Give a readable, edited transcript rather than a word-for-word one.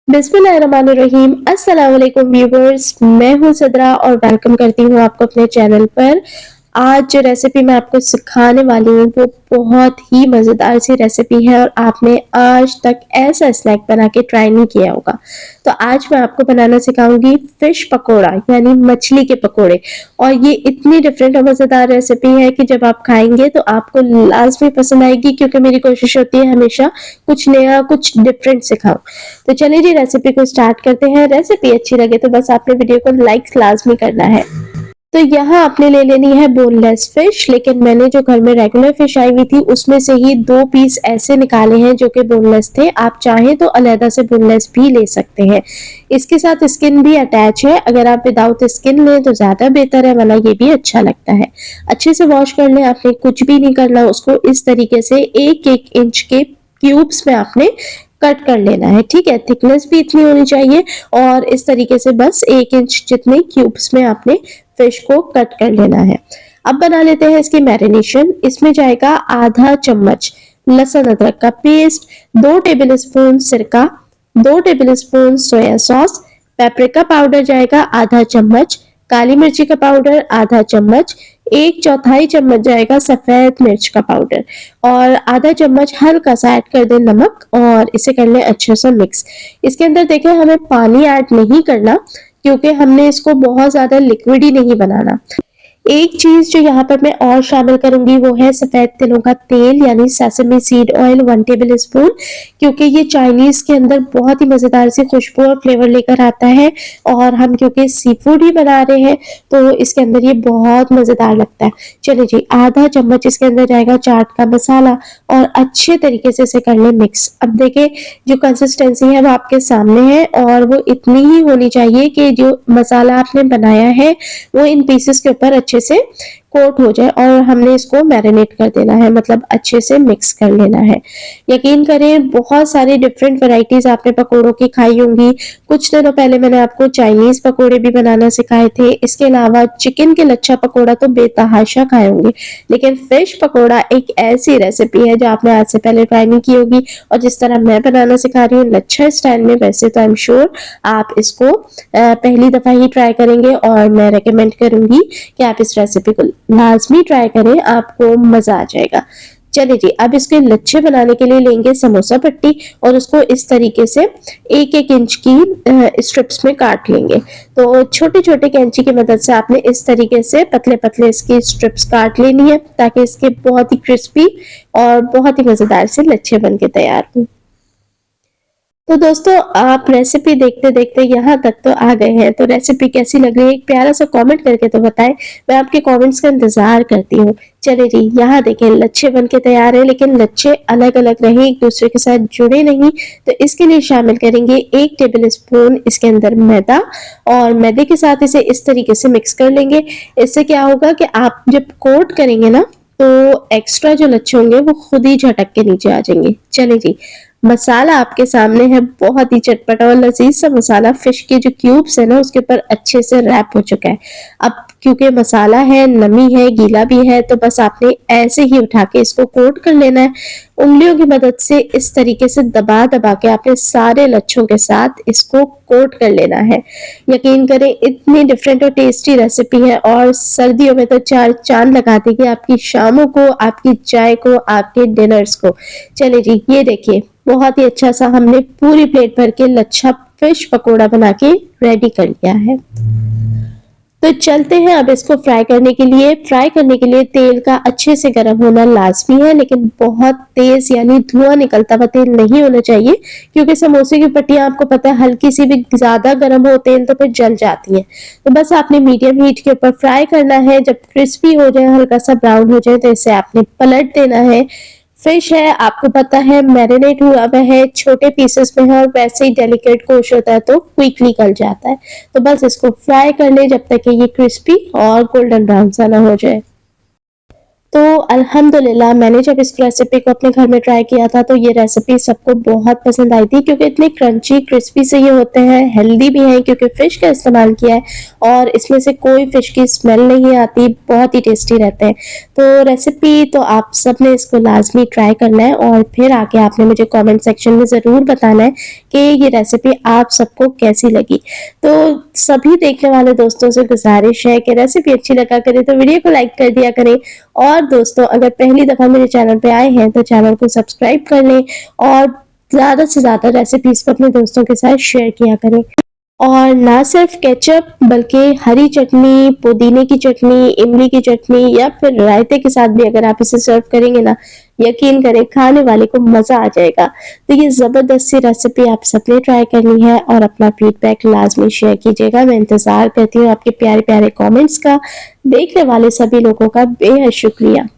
बिस्मिल्लाहिर्रहमानिर्रहीम। अस्सलाम वालेकुम व्यूवर्स, मैं हूं सदरा और वेलकम करती हूं आपको अपने चैनल पर। आज जो रेसिपी मैं आपको सिखाने वाली हूं वो बहुत ही मज़ेदार सी रेसिपी है और आपने आज तक ऐसा स्नैक बना के ट्राई नहीं किया होगा। तो आज मैं आपको बनाना सिखाऊंगी फ़िश पकोड़ा यानी मछली के पकोड़े। और ये इतनी डिफरेंट और मज़ेदार रेसिपी है कि जब आप खाएंगे तो आपको लाजमी पसंद आएगी, क्योंकि मेरी कोशिश होती है हमेशा कुछ नया कुछ डिफरेंट सिखाऊं। तो चलिए जी रेसिपी को स्टार्ट करते हैं। रेसिपी अच्छी लगे तो बस आपने वीडियो को लाइक लाजमी करना है। तो यहाँ आपने ले लेनी है बोनलेस फिश, लेकिन मैंने जो घर में रेगुलर फिश आई हुई थी उसमें से ही 2 पीस ऐसे निकाले हैं जो कि बोनलेस थे। आप चाहें तो अलहदा से बोनलेस भी ले सकते हैं। इसके साथ स्किन भी अटैच है, अगर आप विदाउट स्किन लें तो ज़्यादा बेहतर है, वरना ये भी अच्छा लगता है। अच्छे से वॉश कर लें, आपने कुछ भी नहीं करना, उसको इस तरीके से 1-1 इंच के क्यूब्स में आपने कट कर लेना है। ठीक है, थिकनेस भी इतनी होनी चाहिए और इस तरीके से बस 1 इंच जितने क्यूब्स में आपने फिश को कट कर लेना है। अब बना लेते हैं इसकी मैरिनेशन। इसमें जाएगा आधा चम्मच लहसुन अदरक का पेस्ट, 2 टेबल स्पून सिरका, 2 table spoon soya sauce, paprika powder जाएगा आधा चम्मच, काली मिर्ची का पाउडर आधा चम्मच, 1/4 चम्मच जाएगा सफेद मिर्च का पाउडर और आधा चम्मच हल्का सा ऐड कर दें नमक और इसे कर लें अच्छे से मिक्स। इसके अंदर देखें हमें पानी ऐड नहीं करना, क्योंकि हमने इसको बहुत ज़्यादा लिक्विड ही नहीं बनाना। एक चीज जो यहाँ पर मैं और शामिल करूंगी वो है सफेद तिलों का तेल यानी sesame seed oil 1 table spoon, क्योंकि ये चाइनीज के अंदर बहुत ही मजेदार सी खुशबू और फ्लेवर लेकर आता है और हम क्योंकि सी फूड ही बना रहे हैं तो इसके अंदर ये बहुत मजेदार लगता है। चलिए जी, आधा चम्मच इसके अंदर जाएगा चाट का मसाला और अच्छे तरीके से इसे कर लें मिक्स। अब देखें जो कंसिस्टेंसी है वो आपके सामने है और वो इतनी ही होनी चाहिए कि जो मसाला आपने बनाया है वो इन पीसेस के ऊपर अच्छे से कोट हो जाए और हमने इसको मैरिनेट कर देना है, मतलब अच्छे से मिक्स कर लेना है। यकीन करें बहुत सारी डिफरेंट वैरायटीज आपने पकोड़ों की खाई होंगी। कुछ दिनों पहले मैंने आपको चाइनीज पकोड़े भी बनाना सिखाए थे, इसके अलावा चिकन के लच्छा पकोड़ा तो बेतहाशा खाए होंगे, लेकिन फिश पकोड़ा एक ऐसी रेसिपी है जो आपने आज से पहले ट्राई नहीं की होगी। और जिस तरह मैं बनाना सिखा रही हूँ लच्छा स्टाइल में, वैसे तो आई एम श्योर आप इसको पहली दफा ही ट्राई करेंगे और मैं रेकमेंड करूंगी कि आप इस रेसिपी को लाजमी ट्राई करें, आपको मजा आ जाएगा। चलिए जी, अब इसके लच्छे बनाने के लिए लेंगे समोसा पट्टी और उसको इस तरीके से 1-1 इंच की स्ट्रिप्स में काट लेंगे। तो छोटे छोटे कैंची की मदद से आपने इस तरीके से पतले पतले इसकी स्ट्रिप्स काट लेनी है, ताकि इसके बहुत ही क्रिस्पी और बहुत ही मजेदार से लच्छे बन के तैयार हों। तो दोस्तों आप रेसिपी देखते देखते यहाँ तक तो आ गए हैं, तो रेसिपी कैसी लग रही है एक प्यारा सा कमेंट करके तो बताएं, मैं आपके कमेंट्स का इंतजार करती हूँ। चलिए जी, यहाँ देखें लच्छे बन के तैयार है, लेकिन लच्छे अलग अलग रहे, एक दूसरे के साथ जुड़े नहीं। तो इसके लिए शामिल करेंगे 1 टेबल स्पून इसके अंदर मैदा और मैदे के साथ इसे इस तरीके से मिक्स कर लेंगे। इससे क्या होगा कि आप जब कोट करेंगे ना तो एक्स्ट्रा जो लच्छे होंगे वो खुद ही झटक के नीचे आ जाएंगे। चलिए जी, मसाला आपके सामने है, बहुत ही चटपटा और लजीज सा मसाला फिश के जो क्यूब्स है ना उसके ऊपर अच्छे से रैप हो चुका है। अब क्योंकि मसाला है, नमी है, गीला भी है, तो बस आपने ऐसे ही उठा के इसको कोट कर लेना है। उंगलियों की मदद से इस तरीके से दबा दबा के आपने सारे लच्छों के साथ इसको कोट कर लेना है। यकीन करें इतनी डिफरेंट और टेस्टी रेसिपी है और सर्दियों में तो चार चांद लगा देगी आपकी शामों को, आपकी चाय को, आपके डिनर्स को। चलिए जी, ये देखिए बहुत ही अच्छा सा हमने पूरी प्लेट भर के लच्छा फिश पकोड़ा बना के रेडी कर लिया है। तो चलते हैं अब इसको फ्राई करने के लिए। फ्राई करने के लिए तेल का अच्छे से गर्म होना लाजमी है, लेकिन बहुत तेज यानी धुआं निकलता हुआ तेल नहीं होना चाहिए, क्योंकि समोसे की पट्टियां आपको पता है हल्की सी भी ज्यादा गर्म हो तेल तो फिर जल जाती है। तो बस आपने मीडियम हीट के ऊपर फ्राई करना है, जब क्रिस्पी हो जाए, हल्का सा ब्राउन हो जाए, तो इसे आपने पलट देना है। फिश है, आपको पता है मैरिनेट हुआ हुआ है, छोटे पीसेस में है और वैसे ही डेलिकेट गोश्त होता है तो क्विकली गल जाता है। तो बस इसको फ्राई कर ले जब तक कि ये क्रिस्पी और गोल्डन ब्राउन सा ना हो जाए। तो अल्हम्दुलिल्लाह मैंने जब इस रेसिपी को अपने घर में ट्राई किया था तो ये रेसिपी सबको बहुत पसंद आई थी, क्योंकि इतने क्रंची क्रिस्पी से ये होते हैं, हेल्दी भी हैं क्योंकि फ़िश का इस्तेमाल किया है और इसमें से कोई फ़िश की स्मेल नहीं आती, बहुत ही टेस्टी रहते हैं। तो रेसिपी तो आप सब ने इसको लाज़मी ट्राई करना है और फिर आके आपने मुझे कमेंट सेक्शन में ज़रूर बताना है कि ये रेसिपी आप सबको कैसी लगी। तो सभी देखने वाले दोस्तों से गुज़ारिश है कि रेसिपी अच्छी लगा करे तो वीडियो को लाइक कर दिया करें, और दोस्तों अगर पहली दफ़ा मेरे चैनल पे आए हैं तो चैनल को सब्सक्राइब कर लें और ज़्यादा से ज़्यादा रेसिपीज़ को अपने दोस्तों के साथ शेयर किया करें। और ना सिर्फ केचप बल्कि हरी चटनी, पुदीने की चटनी, इमली की चटनी या फिर रायते के साथ भी अगर आप इसे सर्व करेंगे ना, यकीन करें खाने वाले को मज़ा आ जाएगा। तो ये ज़बरदस्त सी रेसिपी आप सबने ट्राई करनी है और अपना फीडबैक लाज़मी शेयर कीजिएगा। मैं इंतज़ार करती हूँ आपके प्यारे-प्यारे कमेंट्स का। देखने वाले सभी लोगों का बेहद शुक्रिया।